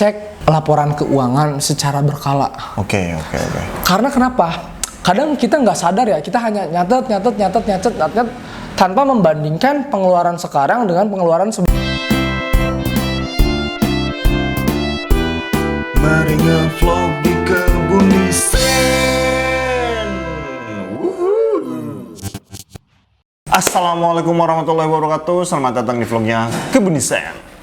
cek laporan keuangan secara berkala. Oke. Karena kenapa? Kadang kita nggak sadar ya, kita hanya nyatet tanpa membandingkan pengeluaran sekarang dengan pengeluaran Mari ngevlog di Kebun Desain. Assalamualaikum warahmatullahi wabarakatuh. Selamat datang di vlognya Kebun Desain.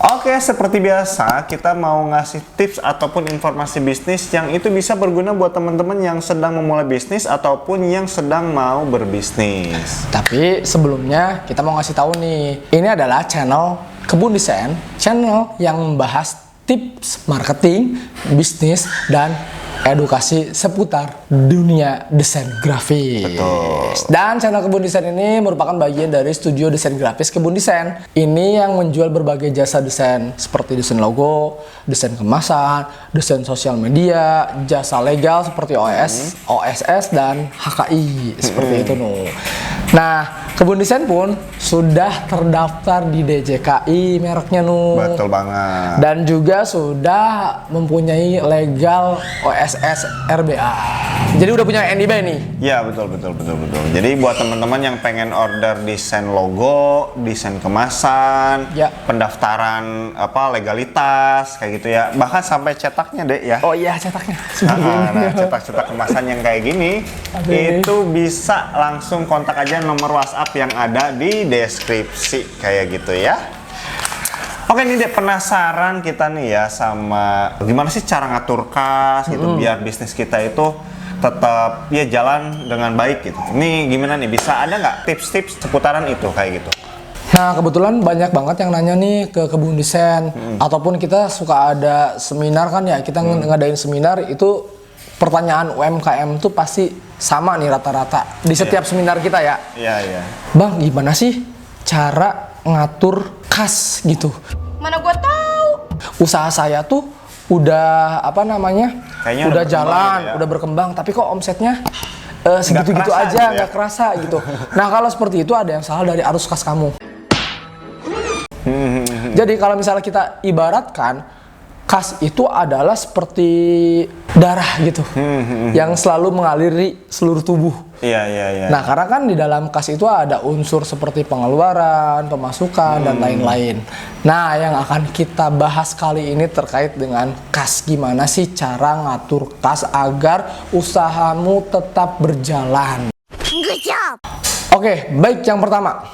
Oke, seperti biasa kita mau ngasih tips ataupun informasi bisnis yang itu bisa berguna buat teman-teman yang sedang memulai bisnis ataupun yang sedang mau berbisnis. Tapi sebelumnya kita mau ngasih tahu nih, ini adalah channel Kebun Desain, channel yang membahas tips marketing, bisnis, dan edukasi seputar dunia desain grafis. Betul. Dan channel Kebun Desain ini merupakan bagian dari studio desain grafis Kebun Desain. Ini yang menjual berbagai jasa desain seperti desain logo, desain kemasan, desain sosial media, jasa legal seperti OSS dan HKI seperti itu nuh. Nah, Kebun Desain pun sudah terdaftar di DJKI mereknya nuh. Betul banget. Dan juga sudah mempunyai legal OSS RBA. Jadi udah punya NIB nih. Ya, betul. Jadi buat teman-teman yang pengen order desain logo, desain kemasan, ya, pendaftaran legalitas kayak gitu ya. Bahkan sampai cetaknya deh ya. Oh iya, cetaknya. Nah, cetak kemasan yang kayak gini itu bisa langsung kontak aja nomor WhatsApp yang ada di deskripsi kayak gitu ya. Oke, ini deh penasaran kita nih ya sama gimana sih cara ngatur kas gitu biar bisnis kita itu tetap ya jalan dengan baik gitu. Ini gimana nih, bisa ada nggak tips-tips seputaran itu kayak gitu? Nah, kebetulan banyak banget yang nanya nih ke Kebun Desain ataupun kita suka ada seminar kan ya, kita ngadain seminar itu pertanyaan UMKM tuh pasti sama nih rata-rata di setiap seminar kita ya. Iya. Bang, gimana sih cara ngatur kas gitu? Mana gua tahu. Usaha saya tuh udah Kayaknya udah jalan, gitu ya. Udah berkembang, tapi kok omsetnya segitu-gitu aja, gitu ya. nggak kerasa gitu. Nah, kalau seperti itu ada yang salah dari arus kas kamu. Jadi kalau misalnya kita ibaratkan kas itu adalah seperti darah gitu, yang selalu mengaliri seluruh tubuh. Iya. Nah, karena kan di dalam kas itu ada unsur seperti pengeluaran, pemasukan, dan lain-lain. Nah, yang akan kita bahas kali ini terkait dengan kas. Gimana sih cara ngatur kas agar usahamu tetap berjalan? Good job. Oke, baik, yang pertama.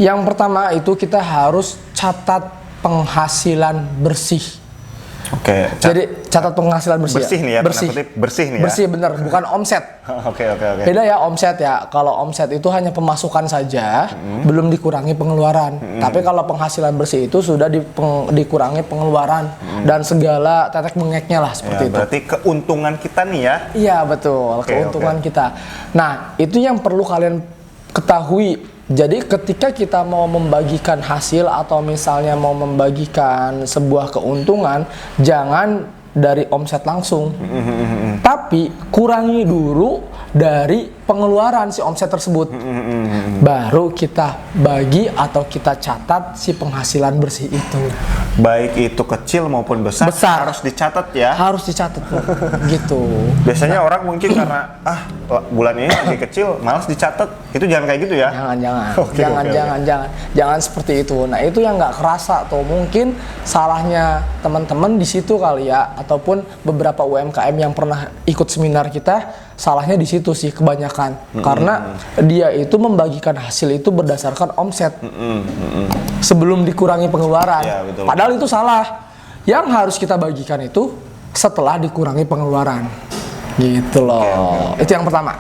Yang pertama itu kita harus catat penghasilan bersih. Oke. Jadi catat penghasilan bersih. Bersih nih ya, bersih. bersih nih ya. Bersih bener, bukan omset. Oke. Beda ya omset ya. Kalau omset itu hanya pemasukan saja, belum dikurangi pengeluaran. Tapi kalau penghasilan bersih itu sudah dikurangi pengeluaran dan segala tetek bengeknya lah seperti itu. Berarti keuntungan kita nih ya. Iya betul, keuntungan kita. Nah, itu yang perlu kalian ketahui. Jadi ketika kita mau membagikan hasil atau misalnya mau membagikan sebuah keuntungan, jangan dari omset langsung, tapi kurangi dulu dari pengeluaran si omset tersebut. Baru kita bagi atau kita catat si penghasilan bersih itu. Baik itu kecil maupun besar. Harus dicatat ya. Harus dicatat gitu. Biasanya orang mungkin karena bulan ini lagi kecil, malas dicatat. Itu jangan kayak gitu ya. Jangan seperti itu. Nah, itu yang nggak kerasa tuh. Mungkin salahnya teman-teman di situ kali ya, ataupun beberapa UMKM yang pernah ikut seminar kita, salahnya di situ sih kebanyakan. Karena dia itu membagikan hasil itu berdasarkan omset. Sebelum dikurangi pengeluaran. Ya, betul. Padahal itu salah. Yang harus kita bagikan itu setelah dikurangi pengeluaran. Gitu loh. Itu yang pertama.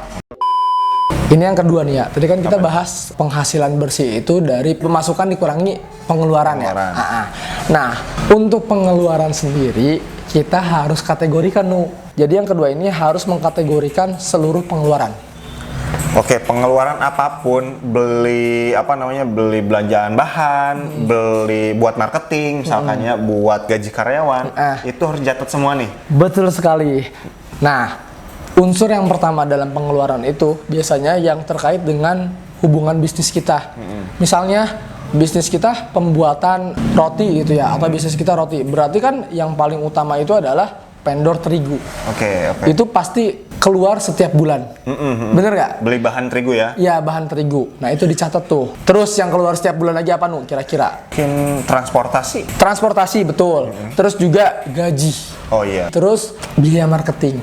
Ini yang kedua nih ya. Tadi kan kita bahas penghasilan bersih itu dari pemasukan dikurangi pengeluaran. Ya. Nah, untuk pengeluaran sendiri kita harus kategorikan nuh. Jadi yang kedua ini harus mengkategorikan seluruh pengeluaran. Oke, pengeluaran apapun, beli belanjaan bahan, beli buat marketing, misalkan ya, buat gaji karyawan, itu harus catat semua nih. Betul sekali. Nah, unsur yang pertama dalam pengeluaran itu biasanya yang terkait dengan hubungan bisnis kita. Misalnya bisnis kita pembuatan roti gitu ya, atau bisnis kita roti. Berarti kan yang paling utama itu adalah vendor terigu. Oke. Itu pasti keluar setiap bulan. Bener nggak? Beli bahan terigu ya? Ya, bahan terigu. Nah, itu dicatat tuh. Terus yang keluar setiap bulan lagi apa kira-kira? Mungkin transportasi. Transportasi, betul. Terus juga gaji. Oh iya. Terus biaya marketing.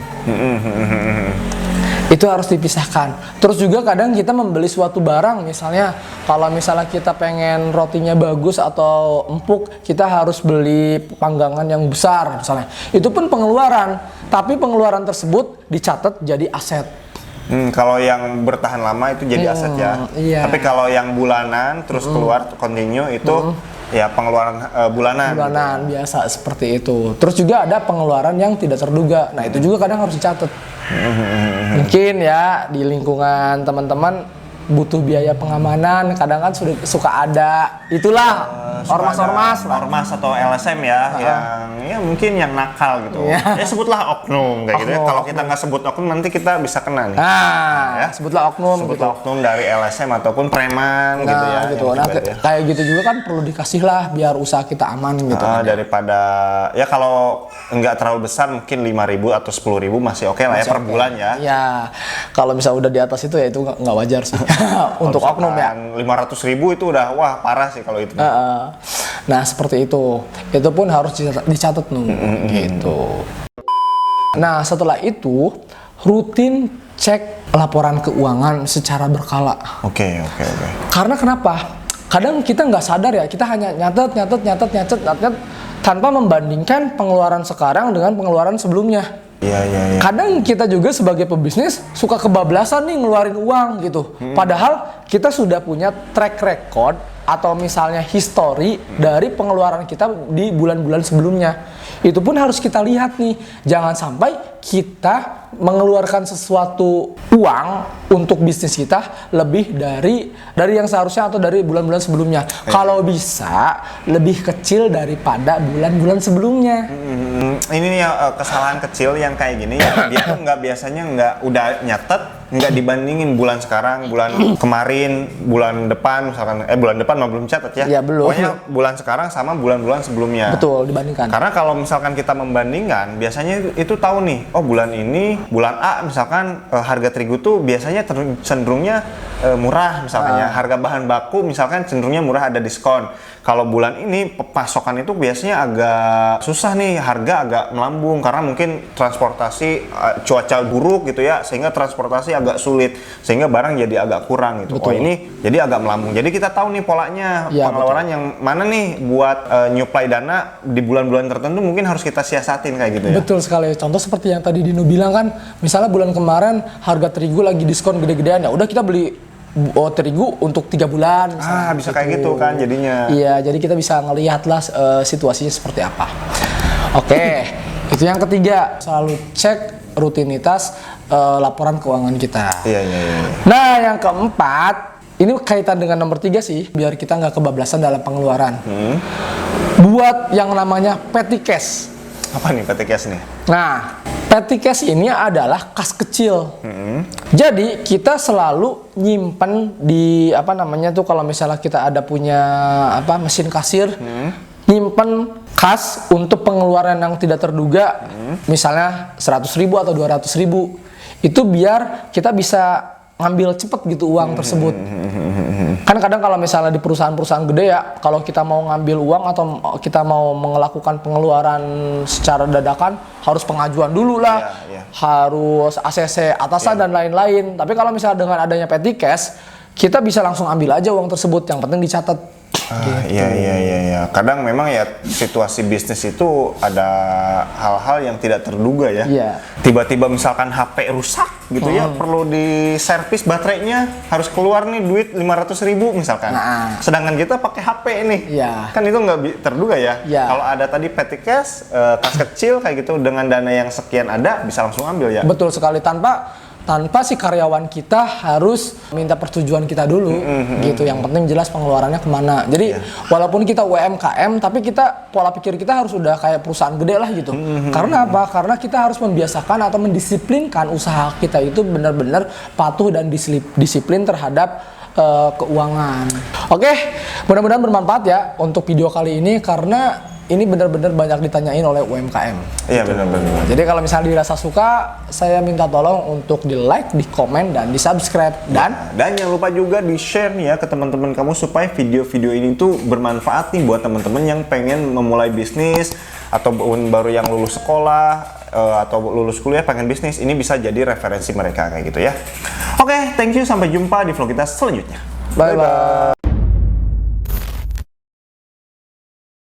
Itu harus dipisahkan. Terus juga kadang kita membeli suatu barang, misalnya kalau misalnya kita pengen rotinya bagus atau empuk, kita harus beli panggangan yang besar misalnya. Itu pun pengeluaran, tapi pengeluaran tersebut dicatat jadi aset. Kalau yang bertahan lama itu jadi aset ya. Iya. Tapi kalau yang bulanan terus keluar continue itu ya pengeluaran bulanan. Bulanan biasa seperti itu. Terus juga ada pengeluaran yang tidak terduga. Nah, itu juga kadang harus dicatat. Mungkin ya di lingkungan teman-teman butuh biaya pengamanan, kadang kan suka ada itulah ormas-ormas lah. Ormas atau LSM ya, yang ya mungkin yang nakal gitu. Ya sebutlah oknum kayak gitu ya. Kalau kita nggak sebut oknum nanti kita bisa kena nih. Nah, ya. Sebutlah oknum gitu. Oknum dari LSM ataupun preman gitu ya. Gitu. Nah, kayak gitu juga kan perlu dikasih lah biar usaha kita aman gitu. Daripada ya kalau nggak terlalu besar mungkin 5.000 atau 10.000 masih oke lah ya per bulan ya. Ya, kalau misalnya udah di atas itu ya itu nggak wajar sih. Untuk oknum ya. 500.000 itu udah wah parah sih kalau itu. Nah, seperti itu. Itu pun harus dicatat gitu. Nah, setelah itu rutin cek laporan keuangan secara berkala. Oke. Karena kenapa? Kadang kita nggak sadar ya, kita hanya nyatet tanpa membandingkan pengeluaran sekarang dengan pengeluaran sebelumnya. Iya. Kadang kita juga sebagai pebisnis suka kebablasan nih ngeluarin uang gitu. Padahal kita sudah punya track record atau misalnya history dari pengeluaran kita di bulan-bulan sebelumnya. Itu pun harus kita lihat nih. Jangan sampai kita mengeluarkan sesuatu uang untuk bisnis kita lebih dari yang seharusnya atau dari bulan-bulan sebelumnya. Kalau bisa lebih kecil daripada bulan-bulan sebelumnya. Ini nih kesalahan kecil yang kayak gini ya. Dia tuh biasanya nggak udah nyatet, nggak dibandingin bulan sekarang, bulan kemarin, bulan depan misalkan. Bulan depan mah belum catat ya. Ya belum. Pokoknya bulan sekarang sama bulan-bulan sebelumnya. Betul, dibandingkan. Karena kalau misalkan kita membandingkan, biasanya itu tahu nih, oh bulan ini, bulan A misalkan harga terigu tuh biasanya cenderungnya murah misalnya. Harga bahan baku misalkan cenderungnya murah, ada diskon. Kalau bulan ini pasokan itu biasanya agak susah nih, harga agak melambung karena mungkin transportasi cuaca buruk gitu ya, sehingga transportasi agak sulit, sehingga barang jadi agak kurang gitu. Betul. Oh ini jadi agak melambung. Jadi kita tahu nih polanya, ya, pengeluaran yang mana nih buat nyuplai dana di bulan-bulan tertentu mungkin harus kita siasatin kayak gitu ya. Betul sekali. Contoh seperti yang tadi Dino bilang kan, misalnya bulan kemarin harga terigu lagi diskon gede-gedean, ya udah kita beli terigu untuk 3 bulan misalnya. Bisa kayak gitu kan jadinya. Iya, jadi kita bisa ngelihatlah situasinya seperti apa. Oke, itu yang ketiga, selalu cek rutinitas laporan keuangan kita. Iya. Nah, yang keempat, ini kaitan dengan nomor 3 sih, biar kita nggak kebablasan dalam pengeluaran. Buat yang namanya petty cash. Apa nih petty cash nih? Nah, petty cash ini adalah kas kecil. Jadi kita selalu nyimpen di kalau misalnya kita ada punya mesin kasir, nyimpen kas untuk pengeluaran yang tidak terduga, misalnya 100.000 atau 200.000. Itu biar kita bisa ngambil cepet gitu uang tersebut. Kan kadang kalau misalnya di perusahaan-perusahaan gede ya, kalau kita mau ngambil uang atau kita mau melakukan pengeluaran secara dadakan, harus pengajuan dulu lah, harus ACC atasan dan lain-lain. Tapi kalau misalnya dengan adanya petty cash, kita bisa langsung ambil aja uang tersebut, yang penting dicatat. Iya. Kadang memang ya situasi bisnis itu ada hal-hal yang tidak terduga ya. Iya. Tiba-tiba misalkan HP rusak gitu ya, perlu diservis baterainya, harus keluar nih duit 500.000 misalkan. Sedangkan kita pakai HP nih. Iya. Kan itu nggak terduga ya. Iya. Kalau ada tadi petty cash, kas kecil kayak gitu dengan dana yang sekian ada bisa langsung ambil ya. Betul sekali, tanpa si karyawan kita harus minta persetujuan kita dulu gitu. Yang penting jelas pengeluarannya kemana. Jadi walaupun kita UMKM, tapi kita pola pikir kita harus udah kayak perusahaan gede lah gitu. Karena apa? Karena kita harus membiasakan atau mendisiplinkan usaha kita itu benar-benar patuh dan disiplin terhadap keuangan. Oke, mudah-mudahan bermanfaat ya untuk video kali ini karena ini benar-benar banyak ditanyain oleh UMKM. Iya benar-benar. Jadi kalau misalnya dirasa suka, saya minta tolong untuk di like, di komen, dan di subscribe. Dan jangan lupa juga di share nih ya ke teman-teman kamu supaya video-video ini tuh bermanfaat nih buat teman-teman yang pengen memulai bisnis atau baru yang lulus sekolah atau lulus kuliah pengen bisnis. Ini bisa jadi referensi mereka kayak gitu ya. Oke, thank you, sampai jumpa di vlog kita selanjutnya. bye-bye.